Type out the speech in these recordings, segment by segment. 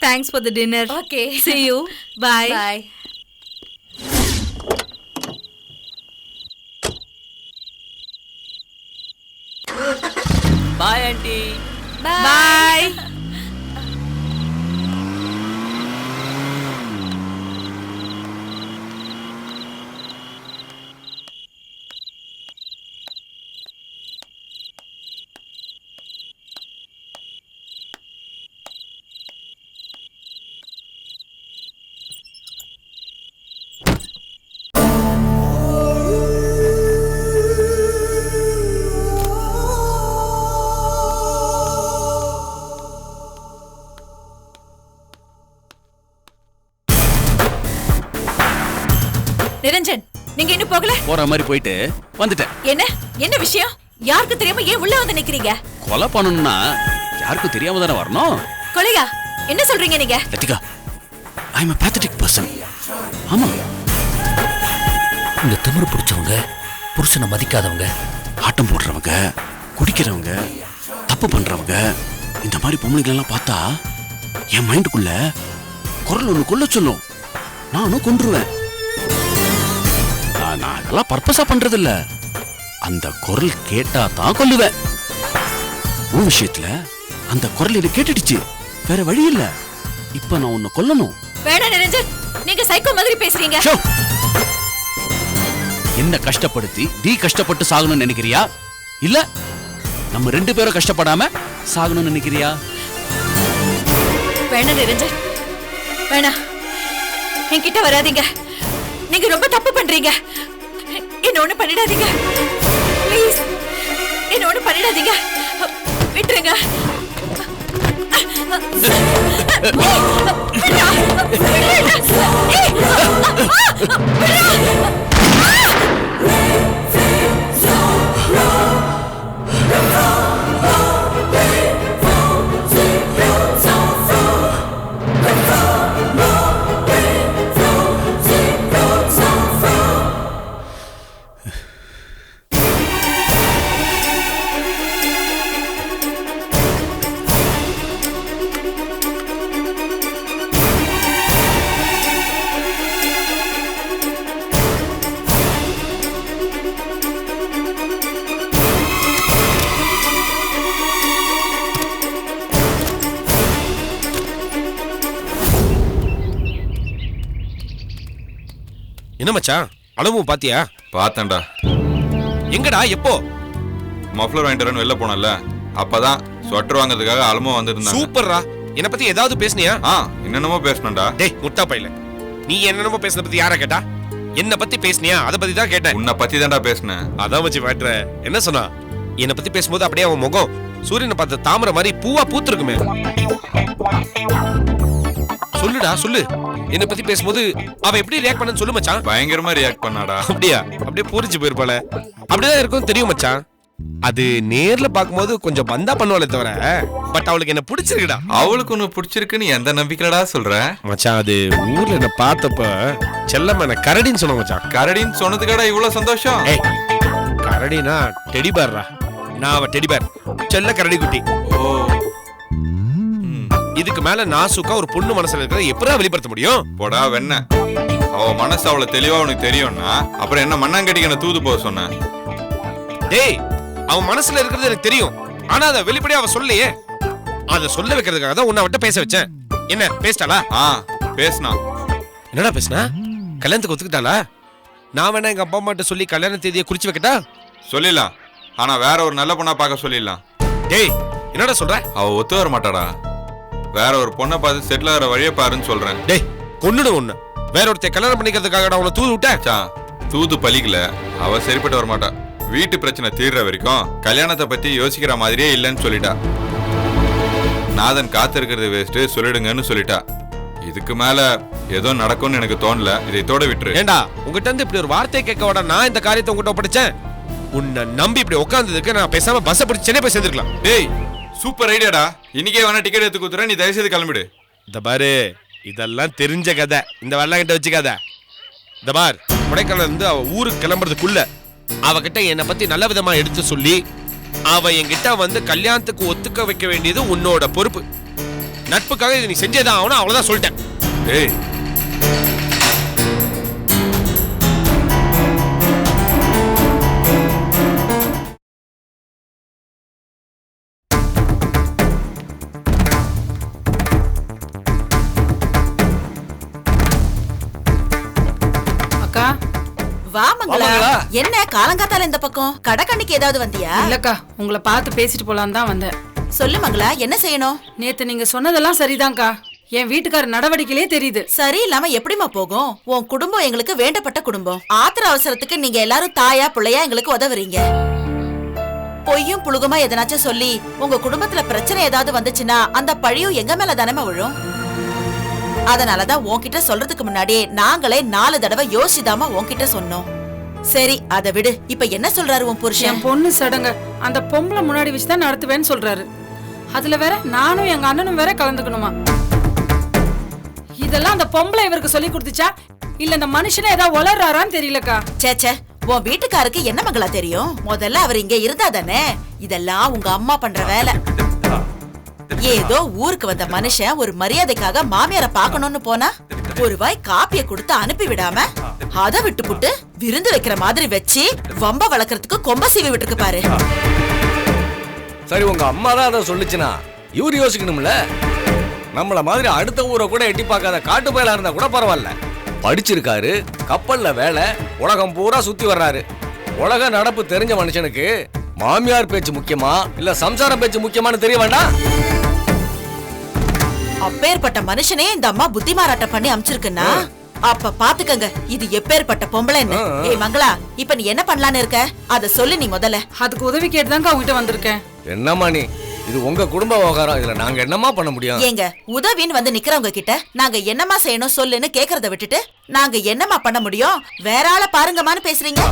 Thanks for the dinner. Okay. See you. Bye. Bye. Bye, auntie. Bye. Niranjan, நீங்க இன்னும் போகல? போற மாதிரி போயிட்டு வந்துட்டேன். என்ன என்ன விஷயம்? யாருக்கு தெரியாம ஏன் உள்ள வந்து நிக்கிறீங்க? கொலை பண்ணணும்னா யாருக்கும் தெரியாம தானே வரணும். கொலையா? என்ன சொல்றீங்க நீங்க? லத்திகா, ஐ அம் a pathetic person. ஆமா, இந்த திமிரு பிடிச்சவங்க, புருஷனை மதிக்காதவங்க, ஆட்டம் போடுறவங்க, குடிக்கிறவங்க, தப்பு பண்றவங்க, இந்த மாதிரி பொம்பளைங்களெல்லாம் பார்த்தா என் மைண்டுக்குள்ள குரல் ஒண்ணு கொல்ல சொல்லும். நானும் கொன்றுவேன். நான் இதெல்லாம் பர்பஸா பண்றது இல்ல. அந்த குரல் கேட்டா தான் கொல்லுவேன். உன் விஷயத்துல அந்த குரல் என்ன கேட்டுடுச்சு. வேற வழி இல்ல. இப்ப நான் உன்னை கொல்லணும். வேணா நிரஞ்சன், நீங்க சைக்கோ மாதிரி பேசுறீங்க. என்ன கஷ்டப்படுத்தி நீ கஷ்டப்பட்டு சாகணும்னு நினைக்கிறியா? இல்ல நம்ம ரெண்டு பேரும் கஷ்டப்படாம சாகணும்னு நினைக்கிறியா? வேணா நிரஞ்சன், வேணா. என்கிட்ட வராதீங்க. நீங்க ரொம்ப தப்பு பண்றீங்க. என்ன ஒண்ணு பண்ணிடாதீங்க ப்ளீஸ். என்ன ஒண்ணு பண்ணிடாதீங்க. விட்டுருங்க. என்ன மச்சான், அளவும் பாத்தியா? பார்த்தேன்டா. எங்கடா, எப்போ? மஃப்ளர் வாங்கிட்டு வரேன்னு வெளில போனல, அப்பதான் ஸ்வெட்டர் வாங்குறதுக்காக அலமும் வந்துருந்தாங்க. சூப்பர்ரா. என்ன பத்தி ஏதாவது பேசுனியா? என்னென்னமோ பேசணும்டா. டேய் முட்டா பையல, நீ என்னென்னமோ பேசுன பத்தி யார கேட்டா? என்ன பத்தி பேசுனியா? அத பத்தி தான் கேட்டேன். உன்னை பத்தி தான்டா பேசுனேன். அதான் வச்சு மாட்ற. என்ன சொன்னா? என்ன பத்தி பேசும்போது அப்படியே அவன் முகம் சூரியனை பார்த்த தாமரை மாதிரி பூவா பூத்திருக்குமே. சொல்லுடா சொல்லு. என்ன பத்தி பேசும்போது அவ எப்படி ரியாக்ட் பண்ணன்னு சொல்லு மச்சான். பயங்கரமா ரியாக்ட் பண்ணாடா. அப்படியா? அப்படியே பூரிச்சு போயிருப்பாள. அப்படிதான் இருக்கும் தெரியும் மச்சான். அது நேர்ல பாக்கும்போது கொஞ்சம் பந்தா பண்ணுவாளே தவிர, பட் அவளுக்கு என்ன பிடிச்சிருக்குடா. அவளுக்கு ஒண்ணு பிடிச்சிருக்குன்னு எந்த நம்பிக்கைடா சொல்ற மச்சான்? அது ஊர்ல என்ன பார்த்தப்ப செல்லம்மா என்ன கரடின்னு சொன்ன மச்சான். கரடின்னு சொன்னதுக்காடா இவ்வளவு சந்தோஷம்? ஏய், கரடினா டெடி பேர்ரா. நான் அவ டெடி பேர், செல்ல கரடி குட்டி. ஓ, இதுக்கு மேல நாசுக்கா ஒரு பொண்ணு மனசுல இருக்கிறத எப்படா வெளிப்படுத்த முடியும்? போடா வெண்ண. அவ மனசு அவ்வளவு தெளிவா உனக்கு தெரியும்னா அப்புறம் என்ன மண்ணாங்கட்டிக்கு என்ன தூது போக சொன்ன? டேய், அவன் மனசுல இருக்கிறது எனக்கு தெரியும். ஆனா அதை வெளிப்படையா அவ சொல்லலையே. அதை சொல்ல வைக்கிறதுக்காக தான் உன்னை அவட்ட பேச வச்சேன். என்ன பேசிட்டாளா? பேசினா. என்னடா பேசினா? கல்யாணத்துக்கு ஒத்துக்கிட்டாளா? நான் வேணா எங்க அப்பா அம்மாட்ட சொல்லி கல்யாண தேதியை குறிச்சு வைக்கட்டா? சொல்லிடலாம். ஆனா வேற ஒரு நல்ல பொண்ணா பார்க்க சொல்லிடலாம். டேய், என்னடா சொல்ற? அவ ஒத்து வர மாட்டாடா. வேற ஒரு பொண்ணை பார்த்து செட்டில் ஆகிற வழியை பாருன்னு சொல்றேன். டேய், கொன்னுடு ஒண்ணு. வேற ஒருத்தர் கல்யாணம் பண்ணிக்கிறதுக்காக உன்னை தூது விட்டேன். தூது பலிக்கல. அவ சரிப்பட்டு வரமாட்டா. வீட்டு பிரச்சனை தீர்ற வரைக்கும் கல்யாணத்தை பத்தி யோசிக்கிற மாதிரியே இல்லைன்னு சொல்லிட்டா. நாதன் காத்திருக்கிறது வேஸ்ட், சொல்லிடுங்கன்னு சொல்லிட்டா. இதுக்கு மேல ஏதோ நடக்கும்னு எனக்கு தோணல. இதை தோட விட்டுரு. ஏண்டா, உங்ககிட்ட இருந்து இப்படி ஒரு வார்த்தை கேட்க விட நான் இந்த காரியத்தை உங்ககிட்ட ஒப்படைச்சேன். உன்னை நம்பி இப்படி உட்கார்ந்ததுக்கு நான் பேசாம பஸ் பிடிச்சு சென்னை போய் சேர்ந்துருக்கலாம். டேய், சூப்பர் ஐடியாடா. இன்னைக்கே வேணா டிக்கெட் எடுத்து கொடுத்துறேன். நீ தயவு செய்து கிளம்பிடு. இந்த பாரு, இதெல்லாம் தெரிஞ்ச கதை. இந்த வெள்ளம் கிட்ட வச்சுக்காத. இந்த பார், கொடைக்கானல் இருந்து அவ ஊருக்கு கிளம்புறதுக்குள்ள அவகிட்ட என்னை பத்தி நல்ல விதமா எடுத்து சொல்லி அவ என்கிட்ட வந்து கல்யாணத்துக்கு ஒத்துக்க வைக்க வேண்டியது உன்னோட பொறுப்பு. நட்புக்காக இதை நீ செஞ்சேதான் ஆகணும், அவ்வளவுதான் சொல்லிட்டேன். ஏய், அக்கா வா மங்களா. மங்களா. என்ன காலங்காத்தால இந்த பக்கம் கடக்கண்ணிக்கு ஏதாவது வந்தியா? இல்லக்கா, உங்களை பார்த்து பேசிட்டு போலான்னு தான் வந்தேன். சொல்லு மங்களா, என்ன செய்யணும்? நேத்து நீங்க சொன்னதெல்லாம் சரிதான்க்கா. என் வீட்டுக்கார நடவடிக்கையிலே தெரியுது. சரி இல்லாம எப்படிமா போகும்? உன் குடும்பம் எங்களுக்கு வேண்டப்பட்ட குடும்பம். ஆத்திர அவசரத்துக்கு நீங்க எல்லாரும் தாயா பிள்ளையா எங்களுக்கு உதவுறீங்க. பொய்யும் புழுகுமா எதனாச்சும் சொல்லி உங்க குடும்பத்துல பிரச்சனை ஏதாவது வந்துச்சுன்னா அந்த பழியும் எங்க மேல தானே விழும். அதனாலதான் உன்கிட்ட சொல்றதுக்கு முன்னாடியே நாங்களே 4 தடவை யோசிதாம உன்கிட்ட சொன்னோம். சரி அதை விடு. இப்ப என்ன சொல்றாரு உன் புருஷன்? என் பொண்ணு சடங்க அந்த பொம்பளை முன்னாடி வச்சுதான் நடத்துவேன்னு சொல்றாரு. அதுல வேற நானும் எங்க அண்ணனும் வேற கலந்துக்கணுமா? இதெல்லாம் அந்த பொம்பளை இவருக்கு சொல்லி கொடுத்துச்சா இல்ல இந்த மனுஷனே ஏதாவது வளர்றாரான்னு தெரியலக்கா. சேச்சே, உன் வீட்டுக்காருக்கு என்ன மங்களா தெரியும்? முதல்ல அவர் இங்க இருந்தா தானே. இதெல்லாம் உங்க அம்மா பண்ற வேலை. ஏதோ ஊருக்கு வந்த மனுஷன் ஒரு மரியாதைக்காக மாமியார பாக்கணும்னு போனா ஒரு வாய் காப்பிய கொடுத்து அனுப்பி விடாம அத விட்டுப்புட்டு விருந்து வைக்கிற மாதிரி வச்சு வம்ப வளர்க்கறதுக்கு கொம்ப சீவி விட்டுருக்கு பாரு. சரி, உங்க அம்மா தான் அதை சொல்லுச்சுன்னா இவரு யோசிக்கணும்ல. நம்மள மாதிரி அடுத்த ஊரை கூட எட்டி பார்க்காத காட்டு பயலா இருந்தா கூட பரவாயில்ல. படிச்சிருக்காரு, கப்பல்ல வேலை, உலகம் பூரா சுத்தி வர்றாரு. உலக நடப்பு தெரிஞ்ச மனுஷனுக்கு மாமியார் பேச்சு முக்கியமா இல்ல சம்சாரம் பேச்சு முக்கியமானு தெரிய வேண்டாம். அப்பேற்பட்ட மனுஷனே இந்த அம்மா புத்தி மாறாட்டம் பண்ணி அமிச்சிருக்குன்னா அப்ப பாத்துக்கங்க இது எப்பேற்பட்ட பொம்பளைன்னு. ஏய் மங்களா, இப்ப நீ என்ன பண்ணலான்னு இருக்க? அத சொல்லு நீ முதல்ல. அதுக்கு உதவி கேட்டுதாங்க அவங்ககிட்ட வந்திருக்கேன். என்னம்மா நீ, இது உங்க குடும்ப விவகாரம். இதுல நாங்க என்னமா பண்ண முடியும்? ஏங்க உதவின்னு வந்து நிக்கிறவங்க கிட்ட நாங்க என்னமா செய்யணும் சொல்லுன்னு கேக்குறத விட்டுட்டு நாங்க என்னமா பண்ண முடியும், வேற ஆளை பாருங்கமான்னு பேசுறீங்க.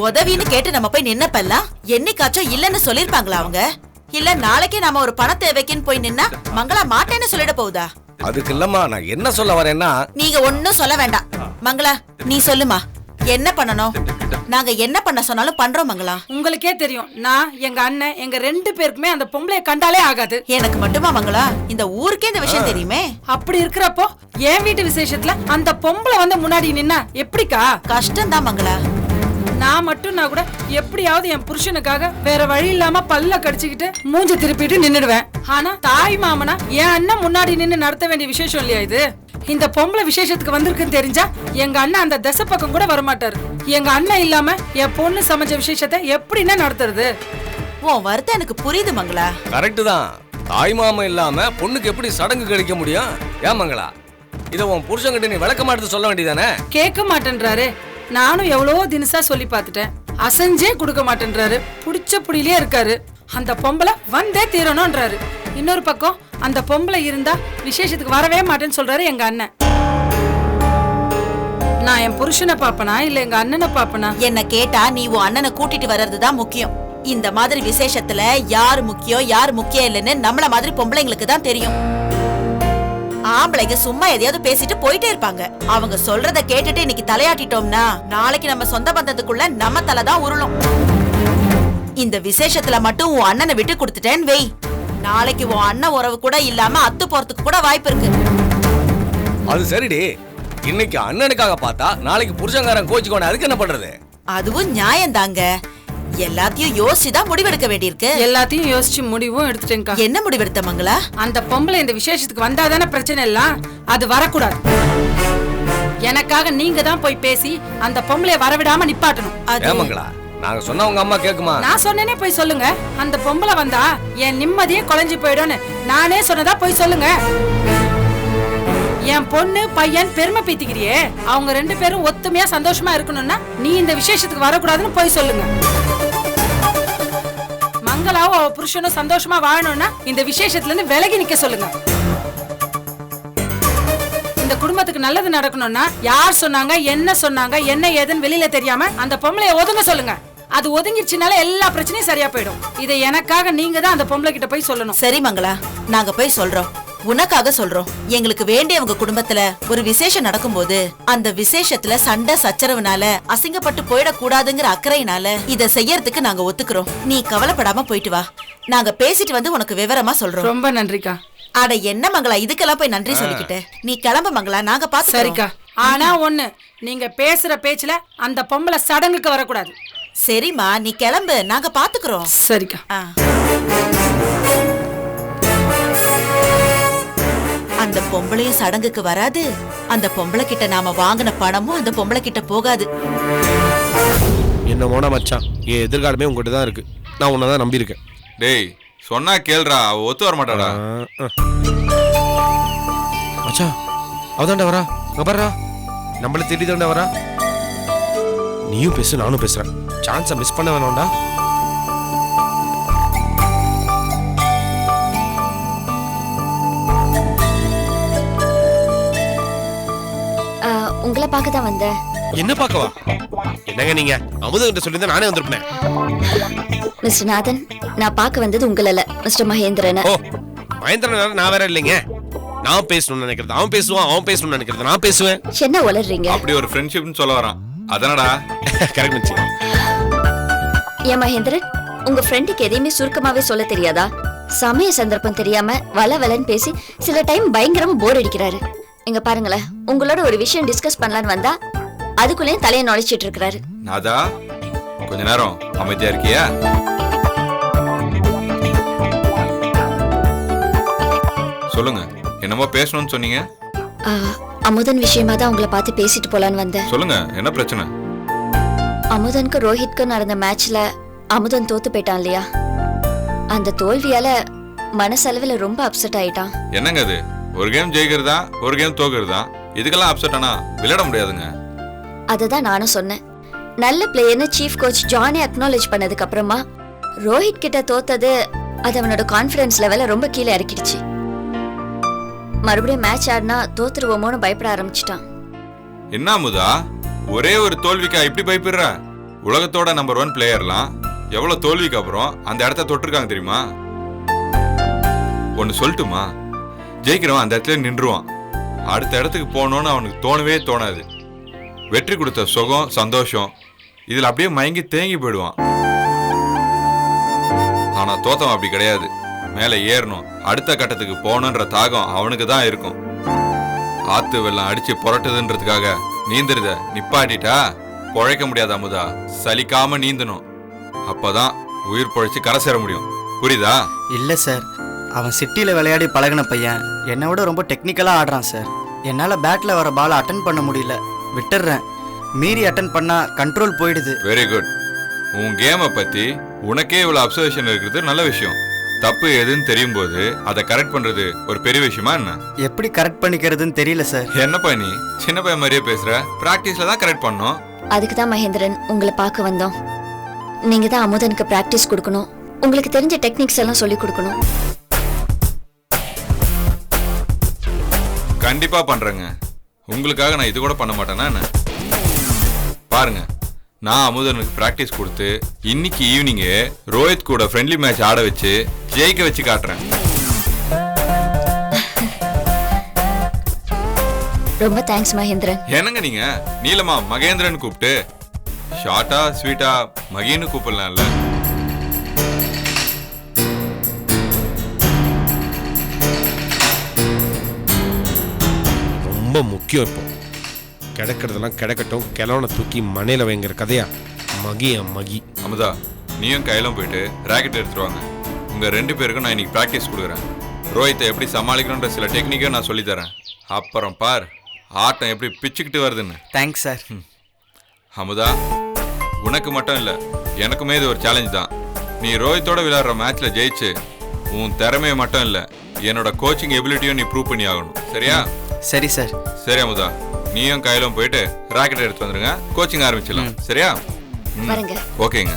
உதவின்னு கேட்டு நம்ம போய் நின்னப்பெல்லாம் என்னைக்காச்சும் இல்லன்னு சொல்லிருப்பாங்களா அவங்க? இல்ல நாளைக்கே நாம ஒரு பண தேவைக்குன்னு போய் நின்னா மங்களா மாட்டேன்னு சொல்லிட போகுதா? அதுக்கு இல்லம்மா, நான் என்ன சொல்ல வரேன்னா, நீங்க ஒன்னும் சொல்ல வேண்டாம். மங்களா நீ சொல்லுமா, என்ன பண்ணணும்? நாங்க என்ன பண்ண சொன்னாலும் பண்றோம் மங்களா. உங்களுக்கே தெரியும், நான் எங்க அண்ணன் எங்க 2 பேருக்குமே அந்த பொம்பளைய கண்டாலே ஆகாது. எனக்கு மட்டுமா மங்களா? இந்த ஊருக்கே இந்த விஷயம் தெரியுமே. அப்படி இருக்கிறப்போ என் வீட்டு விசேஷத்துல அந்த பொம்பளை வந்து முன்னாடி நின்னா எப்படிக்கா? கஷ்டம்தான் மங்களா. நான் மட்டும் நான் கூட எப்படியாவது என் புருஷனுக்காக வேற வழி இல்லாம பல்ல கடிச்சுக்கிட்டு மூஞ்சி திருப்பிட்டு நின்னுடுவேன். ஆனா தாய் மாமனா என் அண்ணன் முன்னாடி நின்னு நடத்த வேண்டிய விசேஷம் இல்லையா இது? இந்த பொம்பளை விசேஷத்துக்கு வந்திருக்குன்னு தெரிஞ்சா எங்க அண்ணன் அந்த தசை பக்கம் கூட வரமாட்டாரு. எங்க அண்ணன் இல்லாம என் பொண்ணு சமைச்ச விசேஷத்தை எப்படின்னா நடத்துறது? உன் வருத்தம் எனக்கு புரியுது மங்களா. கரெக்ட் தான். தாய் மாமன் இல்லாம பொண்ணுக்கு எப்படி சடங்கு கிடைக்க முடியும்? ஏன் மங்களா, இத உன் புருஷன்கிட்ட நீ விளக்கமா எடுத்து சொல்ல வேண்டியதானே? கேட்க மாட்டேன்றாரு. நானும் எவ்வளவோ தினசா சொல்லி பாத்துட்டேன், அசைஞ்சே கொடுக்க மாட்டேன்றாரு. புடிச்ச புடியிலே இருக்காரு. அந்த பொம்பளை வந்தே தீரணும்ன்றாரு. இன்னொரு பக்கம் அந்த பொம்பளை இருந்தா விசேஷத்துக்கு வரவே மாட்டேன்னு சொல்றாரு எங்க அண்ணன். நான் என் புருஷனை பாப்பனா இல்ல எங்க அண்ணனை பாப்பனா? என்ன கேட்டா நீ உன் அண்ணனை கூட்டிட்டு வர்றதுதான் முக்கியம். இந்த மாதிரி விசேஷத்துல யாரு முக்கியம் யாரு முக்கியம் இல்லைன்னு நம்மள மாதிரி பொம்பளைங்களுக்கு தான் தெரியும். ஆம்பளைங்க சும்மா எதையாவது பேசிட்டு போயிட்டே இருப்பாங்க. அவங்க சொல்றத கேட்டுட்டு இன்னைக்கு தலையாட்டிட்டோம்னா நாளைக்கு நம்ம சொந்த பந்தத்துக்குள்ள நம்ம தலைதான் உருளும். இந்த விசேஷத்துல மட்டும் உன் அண்ணனை விட்டு கொடுத்துட்டேன்னு வெய், நாளைக்கு உன் அண்ணன் உறவு கூட இல்லாம அத்து போறதுக்கு கூட வாய்ப்பு இருக்கு. அது சரிடி, இன்னைக்கு அண்ணனுக்காக பார்த்தா நாளைக்கு புருஷங்காரன் கோச்சிக்கோன, அதுக்கு என்ன பண்றது? அதுவும் நியாயம் தாங்க. எல்லாத்தையும் யோசிச்சுதான் முடிவெடுக்க வேண்டியிருக்கு. எல்லாத்தையும் யோசிச்சு முடிவும் எடுத்துட்டேன்க்கா. என்ன முடிவெடுத்த மங்களா? அந்த பொம்பளை இந்த விசேஷத்துக்கு வந்தாதானே பிரச்சனை எல்லாம். அது வரக்கூடாது. எனக்காக நீங்க தான் போய் பேசி அந்த பொம்பளைய வரவிடாம நிப்பாட்டணும். ஏன் மங்களா, நாங்க சொன்னா உங்க அம்மா கேக்குமா? நான் சொன்னேனே போய் சொல்லுங்க. அந்த பொம்பளை வந்தா என் நிம்மதியே குலைஞ்சு போயிடும்னு நானே சொன்னதா போய் சொல்லுங்க. என் பொண்ணு பையன் பெருமை பீத்திக்கிறியே, அவங்க 2 பேரும் ஒத்துமையா சந்தோஷமா இருக்கணும்னா நீ இந்த விசேஷத்துக்கு வரக்கூடாதுன்னு போய் சொல்லுங்க. மங்களாவும் அவ புருஷனும் சந்தோஷமா வாழணும்னா இந்த விசேஷத்துல இருந்து விலகி நிக்க சொல்லுங்க. இந்த குடும்பத்துக்கு நல்லது நடக்கணும்னா யார் சொன்னாங்க என்ன ஏதுன்னு வெளியில தெரியாம அந்த பொம்பளைய ஒதுங்க சொல்லுங்க. அது ஒதுங்கிடுச்சுனால எல்லா பிரச்சனையும் சரியா போயிடும். இதை எனக்காக நீங்க தான் அந்த பொம்பளை கிட்ட போய் சொல்லணும். சரி மங்களா, நாங்க போய் சொல்றோம். உனக்காக சொல்றோம். எங்களுக்கு வேண்டியவங்க குடும்பத்துல ஒரு விசேஷம் நடக்கும்போது அந்த விசேஷத்துல சண்டை சச்சரவுனால அசிங்கப்பட்டு போயிடக்கூடாதுங்கிற அக்கறையினால இத செய்யறதுக்கு நாங்க ஒத்துக்கிறோம். நீ கவலைப்படாம போயிட்டு வா. நாங்க பேசிட்டு வந்து உனக்கு விவரமா சொல்றோம். ரொம்ப நன்றிக்கா. அட என்ன மங்களா இதுக்கெல்லாம் போய் நன்றி சொல்லிக்கிட்டு நீ கிளம்ப மங்களா, நாங்க பாத்து. சரிக்கா, ஆனா ஒண்ணு, நீங்க பேசுற பேச்சுல அந்த பொம்பளை சடங்குக்கு வரக்கூடாது. சரிம்மா நீ கிளம்பு, நாங்க பாத்துக்கிறோம். சரிக்கா. அந்த பொம்பளையும் சடங்குக்கு வராது, அந்த பொம்பளை கிட்ட நாம வாங்கின பணமும் அந்த பொம்பளை கிட்ட போகாது. என்ன மோனா மச்சான், என் எதிர்காலமே உங்ககிட்ட தான் இருக்கு. நான் உன்னதான் நம்பி இருக்கேன். டேய் சொன்னா கேளுடா, அவ ஒத்து வர மாட்டாடா. மச்சான் அவதான்டா வரா, அங்க பாருடா, நம்மள தேடி தான்டா வரா. நீயும் பேசு, நானும் பேசுறேன். சான்ஸை மிஸ் பண்ண வேணாம்டா. உங்களை பார்க்க தான் வந்தேன். என்ன பார்க்கவா? என்னங்க நீங்க அமுதகிட்ட சொல்லியிருந்தா நானே வந்திருப்பேன். மிஸ்டர் நாதன், நான் பார்க்க வந்தது உங்களை இல்ல, மிஸ்டர் மகேந்திரன். ஓ, மகேந்திரன் நான் வேற இல்லைங்க. நான் பேசணும்னு நினைக்கிறது அவன் பேசுவான், அவன் பேசணும்னு நினைக்கிறது நான் பேசுவேன். என்ன உளறீங்க? அப்படி ஒரு ஃப்ரெண்ட்ஷிப்னு சொல்ல வரான், அதானடா? கரெக்ட் மச்சி. ஏன் மகேந்திரன், உங்க ஃப்ரெண்டுக்கு எதையுமே சுருக்கமாவே சொல்ல தெரியாதா? சமய சந்தர்ப்பம் தெரியாம வளன்னு பேசி சில டைம் பயங்கரமா போர் அடிக்கிறாரு. இங்க பாருங்களேன், உங்களோட ஒரு விஷயம் டிஸ்கஸ் பண்ணலான்னு வந்தா அதுக்குள்ளேயும் தலையை நுழைச்சிட்டு இருக்காரு. நாதா கொஞ்ச நேரம் அமைதியா இருக்கியா? சொல்லுங்க, என்னமோ பேசணும்னு சொன்னீங்க. அமுதன் விஷயமா தான் உங்களை பார்த்து பேசிட்டு போலான்னு வந்தேன். சொல்லுங்க, என்ன பிரச்சனை? அமுதனுக்கு ரோஹித்க்கு நடந்த மேட்ச்ல அமுதன் தோத்து போயிட்டான் இல்லையா? அந்த தோல்வியால மனசளவுல ரொம்ப அப்செட் ஆயிட்டான். என்னங்க அது? ஒரு கேம் ஜெயிக்கிறதா, ஒரு கேம் தோக்குறதா? இதுக்கெல்லாம் அப்செட் ஆனா விளையாட முடியாதுங்க. அததான் நானும் சொன்னேன். நல்ல பிளேயர்னு சீஃப் கோச் ஜானி அக்னாலேஜ் பண்ணதுக்கு அப்புறமா ரோஹித் கிட்ட தோத்தது அது அவனோட கான்ஃபிடன்ஸ் லெவல ரொம்ப கீழே இறக்கிடுச்சு. மறுபடியும் மேட்ச் ஆடினா தோத்துருவோமோன்னு பயப்பட ஆரம்பிச்சிட்டான். என்ன அமுதா, ஒரே ஒரு தோல்விக்கா இப்படி பயப்படுற? உலகத்தோட நம்பர் 1 பிளேயர்லாம் எவ்வளவு தோல்விக்கு அப்புறம் அந்த இடத்த தொட்டிருக்காங்க தெரியுமா? ஒன்னு சொல்லட்டுமா, ஜெயிக்கிறவன் அந்த இடத்துல நின்றுவான். அடுத்த இடத்துக்கு போகணும்னு அவனுக்கு தோணவே தோணாது. வெற்றி கொடுத்த சுகம், சந்தோஷம் இதுல அப்படியே மயங்கி தேங்கி போயிடுவான். ஆனா தோத்தவன் அப்படி கிடையாது. மேல ஏறணும், அடுத்த கட்டத்துக்கு போகணுன்ற தாகம் அவனுக்கு தான் இருக்கும். ஆத்து வெள்ளம் அடிச்சு புரட்டுதுன்றதுக்காக நீந்துறத நிப்பாட்டிட்டா பொழைக்க முடியாது அமுதா. சலிக்காம நீந்தணும், அப்பதான் உயிர் பொழைச்சு கரை சேர முடியும். புரியுதா? இல்லை சார், அவன் சிட்டியில் விளையாடி பழகின பையன். என்னை விட ரொம்ப டெக்னிக்கலாக ஆடுறான் சார். என்னால் பேட்டில் வர பாலை அட்டன் பண்ண முடியல, விட்டுடுறேன். மீறி அட்டன் பண்ணால் கண்ட்ரோல் போயிடுது. Very good. உன் கேமை பற்றி உனக்கே இவ்வளோ அப்சர்வேஷன் இருக்கிறது நல்ல விஷயம். தப்பு எதுன்னு தெரியும் போது அதை கரெக்ட் பண்ணுறது ஒரு பெரிய விஷயமா என்ன? எப்படி கரெக்ட் பண்ணிக்கிறதுன்னு தெரியல சார். என்னப்பா நீ சின்ன பையன் மாதிரியே பேசுகிற? ப்ராக்டிஸில் தான் கரெக்ட் பண்ணணும். அதுக்கு தான் மகேந்திரன் உங்களை பார்க்க வந்தோம். நீங்கள் தான் அமுதனுக்கு ப்ராக்டிஸ் கொடுக்கணும், உங்களுக்கு தெரிஞ்ச டெக்னிக்ஸ் எல்லாம் சொல்லி கொடுக்கணும். கண்டிப்பா பண்றேங்க. உங்களுக்காக நான் இது கூட பண்ண மாட்டேன்னா என்ன? பாருங்க, நான் அமுதனுக்கு பிராக்டிஸ் கொடுத்து இன்னைக்கு ஈவினிங்கே ரோஹித் கூட ஃப்ரெண்ட்லி மேட்ச் ஆட வச்சு ஜெயிக்க வச்சு காட்டுறேன். ரொம்ப தேங்க்ஸ் மகேந்திரன். என்னங்க நீங்க நீலமா மகேந்திரன் கூப்பிட்டு ஷார்ட்டா ஸ்வீட்டா மகின்னு கூப்பிடலாம்ல? ரொம்ப முக்கியம். இப்போ கிடக்கிறதெல்லாம் கிடக்கட்டும், கிழவனை தூக்கி மனையில வைங்கிற கதையா மகி. அமுதா, நீயும் கையிலும் போயிட்டு ராக்கெட் எடுத்துருவாங்க. உங்க 2 பேருக்கும் நான் இன்னைக்கு ப்ராக்டிஸ் கொடுக்குறேன். ரோஹித்தை எப்படி சமாளிக்கணுன்ற சில டெக்னிக்கை நான் சொல்லித்தரேன். அப்புறம் பார் ஆட்டம் எப்படி பிச்சுக்கிட்டு வருதுன்னு. Thanks sir. அமுதா, உனக்கு மட்டும் இல்லை, எனக்குமே இது ஒரு சேலஞ்ச் தான். நீ ரோஹித்தோட விளையாடுற மேட்ச்ல ஜெயிச்சு உன் திறமையை மட்டும் இல்லை, என்னோட கோச்சிங் எபிலிட்டியும் நீ ப்ரூவ் பண்ணி ஆகணும். சரியா? சரி சார். சரி அமுதா, நீயும் கையிலும் போயிட்டு ராக்கெட் எடுத்து வந்துருங்க, கோச்சிங் ஆரம்பிச்சிடலாம். சரியா? வரங்க. ஓகேங்க.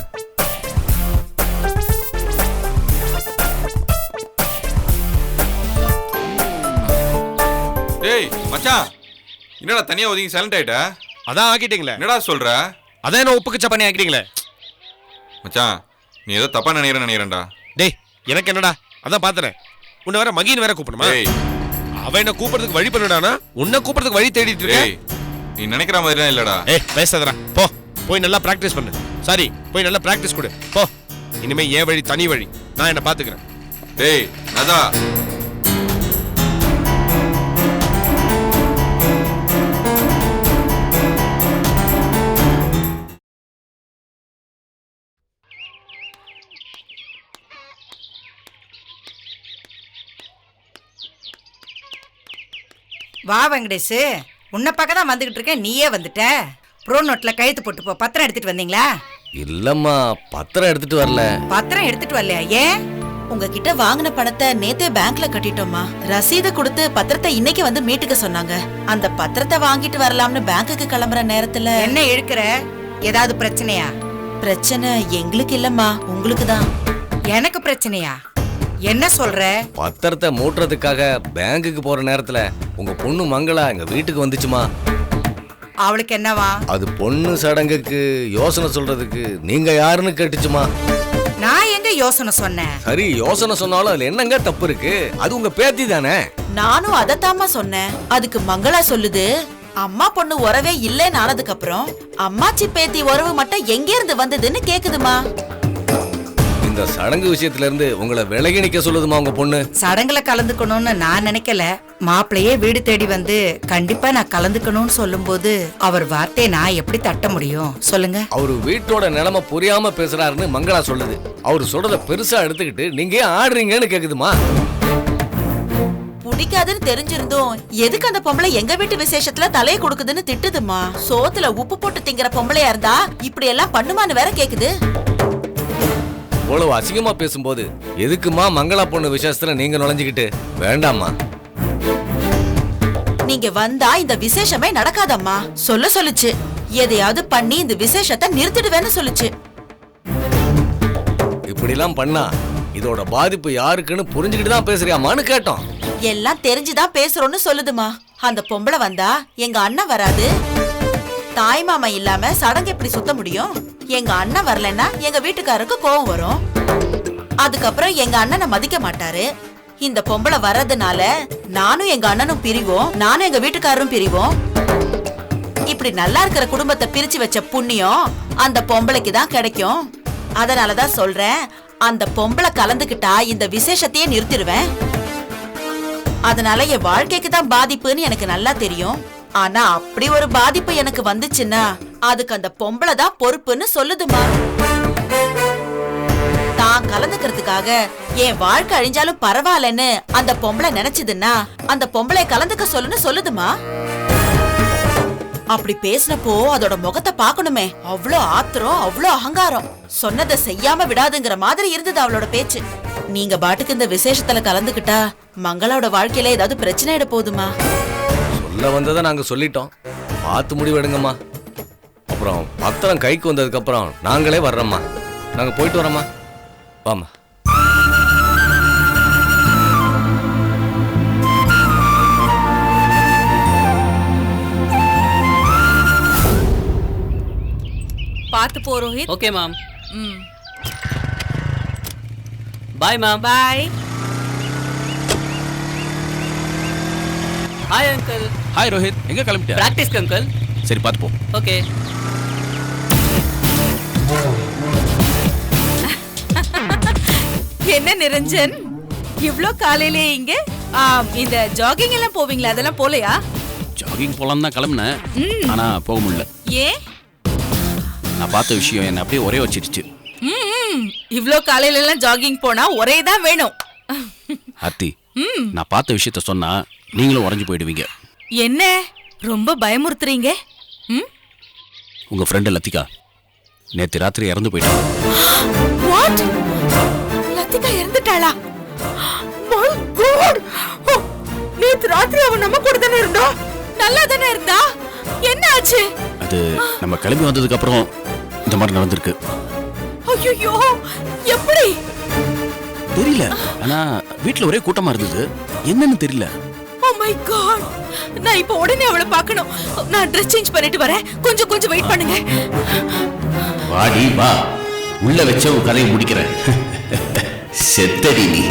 டேய் மச்சான், என்னடா தனியா ஒதுங்கி சைலண்ட் ஆயிட்ட? அதான் ஆக்கிட்டீங்களே. என்னடா சொல்ற? அதான் என்ன உப்புக்கு சப்பானி ஆக்கிட்டீங்களே. மச்சான், நீ ஏதோ தப்பா நினைக்கிறேன்டா. டேய் எனக்கு என்னடா, அதான் பாத்துறேன். உன்னை வேற மகின்னு வேற கூப்பிடணுமா? அவன் என்ன கூப்பிடுறதுக்கு வழி பண்ணுடானா, உன்னை கூப்பிடுறதுக்கு வழி தேடிட்டு இருக்கேன். நீ நினைக்கிற மாதிரிலாம் இல்லடா. பேசாதடா, போ போய் நல்லா பிராக்டிஸ் பண்ணு. சாரி, போய் நல்லா பிராக்டிஸ் கொடு போ. இனிமே என் வழி தனி வழி, நான் என்ன பாத்துக்கிறேன். டேய் நதா, வா வெங்கடேஷ், உன்னை பக்கம் தான் வந்துகிட்டு இருக்கேன், நீயே வந்துட்ட. ப்ரோ நோட்ல கையெழுத்து போட்டு போ. பத்திரம் எடுத்துட்டு வந்தீங்களா? இல்லம்மா, பத்திரம் எடுத்துட்டு வரல. பத்திரம் எடுத்துட்டு வரலையா? ஏன்? உங்ககிட்ட வாங்கின பணத்தை நேத்தே பேங்க்ல கட்டிட்டோமா. ரசீதை கொடுத்து பத்திரத்தை இன்னைக்கு வந்து மீட்டுக்க சொன்னாங்க. அந்த பத்திரத்தை வாங்கிட்டு வரலாம்னு பேங்க்குக்கு கிளம்புற நேரத்துல என்ன இழுக்கிற? ஏதாவது பிரச்சனையா? பிரச்சனை எங்களுக்கு இல்லம்மா, உங்களுக்கு தான். எனக்கு பிரச்சனையா? என்ன சொல்ற? பத்திரத்தை மூட்டுறதுக்காக பேங்குக்கு போற நேரத்துல உங்க பொண்ணு மங்களா எங்க வீட்டுக்கு வந்துச்சுமா. அவளுக்கு என்னவா? அது பொண்ணு சடங்குக்கு யோசனை சொல்றதுக்கு நீங்க யாருன்னு கேட்டுச்சுமா. நான் எங்க யோசனை சொன்னேன்? சரி, யோசனை சொன்னாலும் அதுல என்னங்க தப்பு இருக்கு? அது உங்க பேத்தி தானே. நானும் அதத்தாமா சொன்னேன். அதுக்கு மங்களா சொல்லுது, அம்மா பொண்ணு உறவே இல்லைன்னு ஆனதுக்கு அப்புறம் அம்மாச்சி பேத்தி உறவு மட்டும் எங்க இருந்து வந்ததுன்னு கேக்குதுமா. இந்த சடங்கு விஷயத்துல இருந்து உங்களை விலகி நிக்க சொல்லுதுமா உங்க பொண்ணு. சடங்குல கலந்துக்கணும்னு நான் நினைக்கல. மாப்பிள்ளையே வீடு தேடி வந்து கண்டிப்பா நான் கலந்துக்கணும்னு சொல்லும்போது அவர் வார்த்தையை நான் எப்படி தட்ட முடியும் சொல்லுங்க? அவரு வீட்டோட நிலைமை புரியாம பேசுறாருன்னு மங்களா சொல்லுது. அவரு சொல்றத பெருசா எடுத்துக்கிட்டு நீங்க ஏன் ஆடுறீங்கன்னு கேக்குதுமா. பிடிக்காதுன்னு தெரிஞ்சிருந்தோம் எதுக்கு அந்த பொம்பளை எங்க வீட்டு விசேஷத்துல தலையை கொடுக்குதுன்னு திட்டுதுமா. சோத்துல உப்பு போட்டு திங்கிற பொம்பளையா இருந்தா இப்படி எல்லாம் பண்ணுமான்னு வேற கேக்குது. இவ்வளவு அசிங்கமா பேசும்போது எதுக்குமா மங்களா பொண்ணு விசேஷத்துல நீங்க நுழைஞ்சுக்கிட்டு? வேண்டாம்மா. நீங்க வந்தா இந்த விசேஷமே நடக்காதம்மா சொல்லுச்சு. எதையாவது பண்ணி இந்த விசேஷத்தை நிறுத்திடுவேன்னு சொல்லுச்சு. இப்படி எல்லாம் பண்ணா இதோட பாதிப்பு யாருக்குன்னு புரிஞ்சுக்கிட்டு தான் பேசுறியாமான்னு கேட்டோம். எல்லாம் தெரிஞ்சுதான் பேசுறோம்னு சொல்லுதுமா. அந்த பொம்பளை வந்தா எங்க அண்ணன் வராது. தாய் மாமா இல்லாம சடங்கு எப்படி சுத்த முடியும்? எங்க அண்ணன் வரலன்னா எங்க வீட்டுக்காரருக்கு கோவம் வரும். அதுக்கப்புறம் எங்க அண்ணனை மதிக்க மாட்டாரு. இந்த பொம்பளை வர்றதுனால நானும் எங்க அண்ணனும் பிரிவோம், நானும் எங்க வீட்டுக்காரரும் பிரிவோம். இப்படி நல்லா இருக்கிற குடும்பத்தை பிரிச்சு வச்ச புண்ணியம் அந்த பொம்பளைக்கு தான் கிடைக்கும். அதனாலதான் சொல்றேன், அந்த பொம்பளை கலந்துக்கிட்டா இந்த விசேஷத்தையே நிறுத்திடுவேன். அதனால என் வாழ்க்கைக்கு தான் பாதிப்புன்னு எனக்கு நல்லா தெரியும். ஆனா அப்படி ஒரு பாதிப்பு எனக்கு வந்துச்சுன்னா அதுக்கு அந்த பொம்பளை தான் பொறுப்புன்னு சொல்லுதுமா. தான் கலந்துக்கிறதுக்காக என் வாழ்க்கை அழிஞ்சாலும் பரவாயில்லன்னு அந்த பொம்பளை நினைச்சதுன்னா அந்த பொம்பளை கலந்துக்க சொல்லுதுமா. அப்படி பேசினப்போ அதோட முகத்தை பாக்கணுமே, அவ்வளோ ஆத்திரம், அவ்வளோ அகங்காரம். சொன்னதை செய்யாம விடாதுங்கிற மாதிரி இருந்தது அவளோட பேச்சு. நீங்க பாட்டுக்கு இந்த விசேஷத்துல கலந்துக்கிட்டா மங்களோட வாழ்க்கையில ஏதாவது பிரச்சனை ஆயிட போதுமா. சொல்ல வந்ததை நாங்க சொல்லிட்டோம், பார்த்து முடிவெடுங்கம்மா. அப்புறம் பத்திரம் கைக்கு வந்ததுக்கு அப்புறம் நாங்களே வர்றோம்மா. நாங்க போயிட்டு வரோம்மா. வாமா. பாத்து போ Rohit. Okay ma'am. Bye ma'am. Bye. Hi uncle. Hi Rohit, எங்க கிளம்பிட்ட? பிராக்டிஸ்க்கு அங்கிள். சரி, பார்த்து போ. ஓகே. என்ன நிரஞ்சன், இவ்ளோ காலையிலே இங்க? இந்த ஜாகிங் எல்லாம் போவீங்களா, அதெல்லாம் போலையா? ஜாகிங் போலாம் தான் கிளம்புனேன், ஆனா போக முடியல. ஏன்? நான் பார்த்த விஷயம் என்ன அப்படியே ஒரே வச்சிருச்சு. இவ்ளோ காலையில எல்லாம் ஜாகிங் போனா ஒரே தான் வேணும். ஆர்த்தி, நான் பார்த்த விஷயத்த சொன்னா நீங்களும் உறைஞ்சு போயிடுவீங்க. என்ன ரொம்ப பயமுறுத்துறீங்க? உங்க ஃப்ரெண்டு லத்திகா நேத்து ராத்திரி இறந்து போயிட்டாங்க. வாட்? லத்திகா இறந்துட்டாளா? My God! நேத்து ராத்திரி அவ நம்ம கூட தானே இருந்தா? நல்லா தானே இருந்தா? என்ன ஆச்சு? அது நம்ம கிளம்பி வந்ததுக்கு அப்புறம் இந்த மாதிரி நடந்திருக்கு. ஐயோ, எப்படி? தெரியல, ஆனா வீட்ல ஒரே கூட்டமா இருந்தது, என்னன்னு தெரியல. Oh my God! நான் இப்ப உடனே அவளை பார்க்கணும். நான் ட்ரெஸ் சேஞ்ச் பண்ணிட்டு வரேன், கொஞ்சம் வெயிட் பண்ணுங்க. வாடி வா, உள்ள வச்ச உன் கதையை முடிக்கிறேன். செத்தடி நீ.